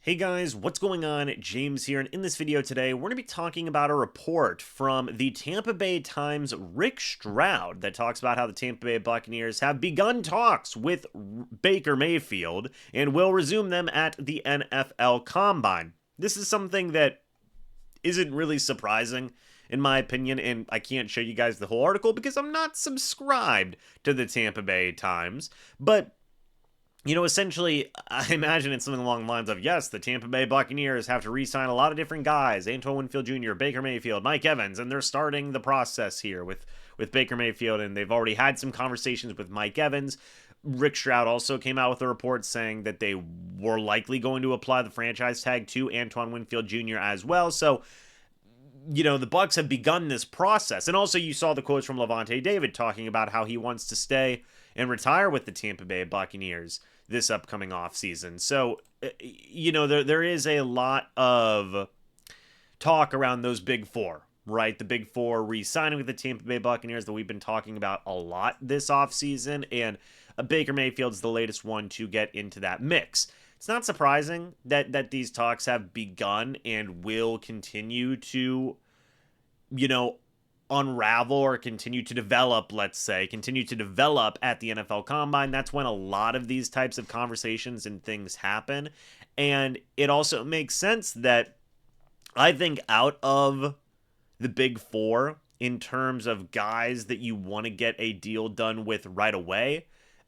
Hey guys, what's going on? James here, and in this video today, we're going to be talking about a report from the Tampa Bay Times' Rick Stroud that talks about how the Tampa Bay Buccaneers have begun talks with Baker Mayfield and will resume them at the NFL Combine. This is something that isn't really surprising, in my opinion, and I can't show you guys the whole article because I'm not subscribed to the Tampa Bay Times, but essentially, I imagine it's something along the lines of, yes, the Tampa Bay Buccaneers have to re-sign a lot of different guys, Antoine Winfield Jr., Baker Mayfield, Mike Evans, and they're starting the process here with Baker Mayfield, and they've already had some conversations with Mike Evans. Rick Stroud also came out with a report saying that they were likely going to apply the franchise tag to Antoine Winfield Jr. as well, so the Bucs have begun this process. And also you saw the quotes from Levante David talking about how he wants to stay and retire with the Tampa Bay Buccaneers this upcoming offseason. So, there is a lot of talk around those big four, right? The big four re-signing with the Tampa Bay Buccaneers that we've been talking about a lot this offseason, and Baker Mayfield's the latest one to get into that mix. It's not surprising that these talks have begun and will continue to, unravel or continue to develop, continue to develop at the NFL Combine. That's when a lot of these types of conversations and things happen. And it also makes sense that I think out of the big four, in terms of guys that you want to get a deal done with right away,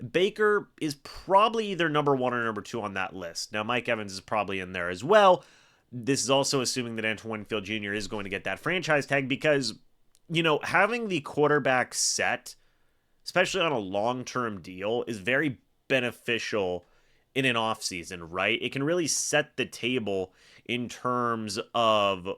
Baker is probably either number one or number two on that list. Now, Mike Evans is probably in there as well. This is also assuming that Antoine Winfield Jr. is going to get that franchise tag because, having the quarterback set, especially on a long-term deal, is very beneficial in an offseason, right? It can really set the table in terms of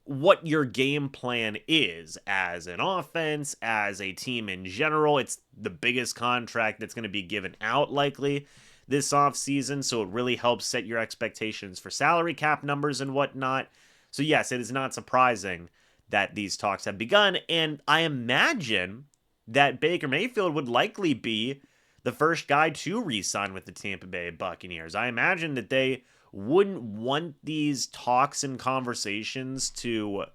what your game plan is as an offense, as a team in general. It's the biggest contract that's going to be given out likely this offseason, so it really helps set your expectations for salary cap numbers and whatnot. So yes, it is not surprising that these talks have begun, and I imagine that Baker Mayfield would likely be the first guy to re-sign with the Tampa Bay Buccaneers. I imagine that they wouldn't want these talks and conversations to,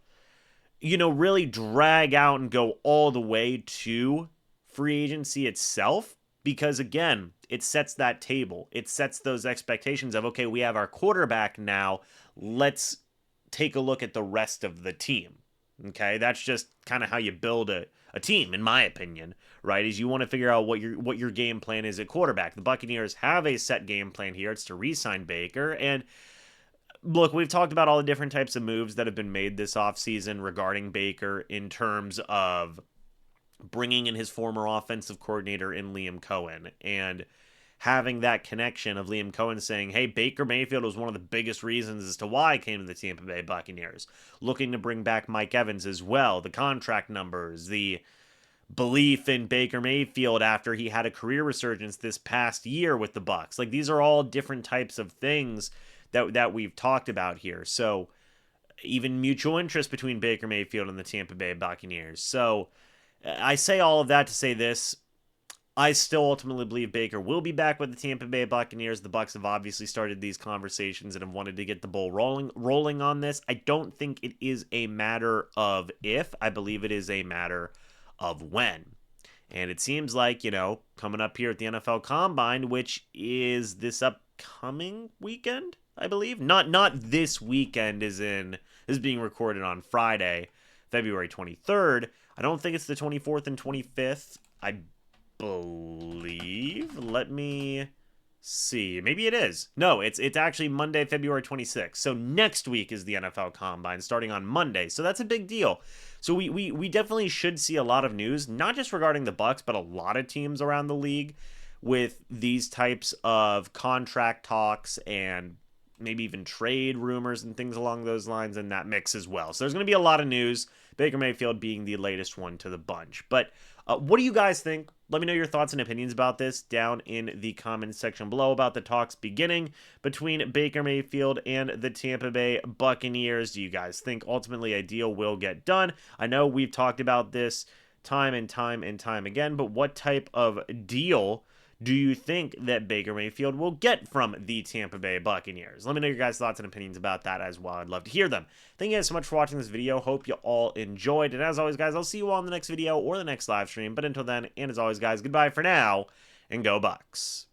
really drag out and go all the way to free agency itself, because again, it sets that table. It sets those expectations of, okay, we have our quarterback now, let's take a look at the rest of the team. Okay, that's just kind of how you build a team, in my opinion, right? Is you want to figure out what your game plan is at quarterback. The Buccaneers have a set game plan here. It's to re-sign Baker. And look, we've talked about all the different types of moves that have been made this offseason regarding Baker in terms of bringing in his former offensive coordinator in Liam Cohen and having that connection of Liam Cohen saying, hey, Baker Mayfield was one of the biggest reasons as to why I came to the Tampa Bay Buccaneers. Looking to bring back Mike Evans as well. The contract numbers, the belief in Baker Mayfield after he had a career resurgence this past year with the Bucs. Like, these are all different types of things that we've talked about here. So even mutual interest between Baker Mayfield and the Tampa Bay Buccaneers. So I say all of that to say this. I still ultimately believe Baker will be back with the Tampa Bay Buccaneers. The Bucs have obviously started these conversations and have wanted to get the ball rolling on this. I don't think it is a matter of if. I believe it is a matter of when. And it seems like, coming up here at the NFL Combine, which is this upcoming weekend, I believe. Not this weekend is being recorded on Friday, February 23rd. I don't think it's the 24th and 25th. I believe. Let me see. Maybe it is. No, it's actually Monday, February 26th. So next week is the NFL Combine starting on Monday. So that's a big deal. So we definitely should see a lot of news, not just regarding the Bucs, but a lot of teams around the league with these types of contract talks and maybe even trade rumors and things along those lines in that mix as well. So there's going to be a lot of news, Baker Mayfield being the latest one to the bunch. But what do you guys think? Let me know your thoughts and opinions about this down in the comments section below about the talks beginning between Baker Mayfield and the Tampa Bay Buccaneers. Do you guys think ultimately a deal will get done? I know we've talked about this time and time and time again, but what type of deal do you think that Baker Mayfield will get from the Tampa Bay Buccaneers? Let me know your guys' thoughts and opinions about that as well. I'd love to hear them. Thank you guys so much for watching this video. Hope you all enjoyed. And as always, guys, I'll see you all in the next video or the next live stream. But until then, and as always, guys, goodbye for now, and go Bucs.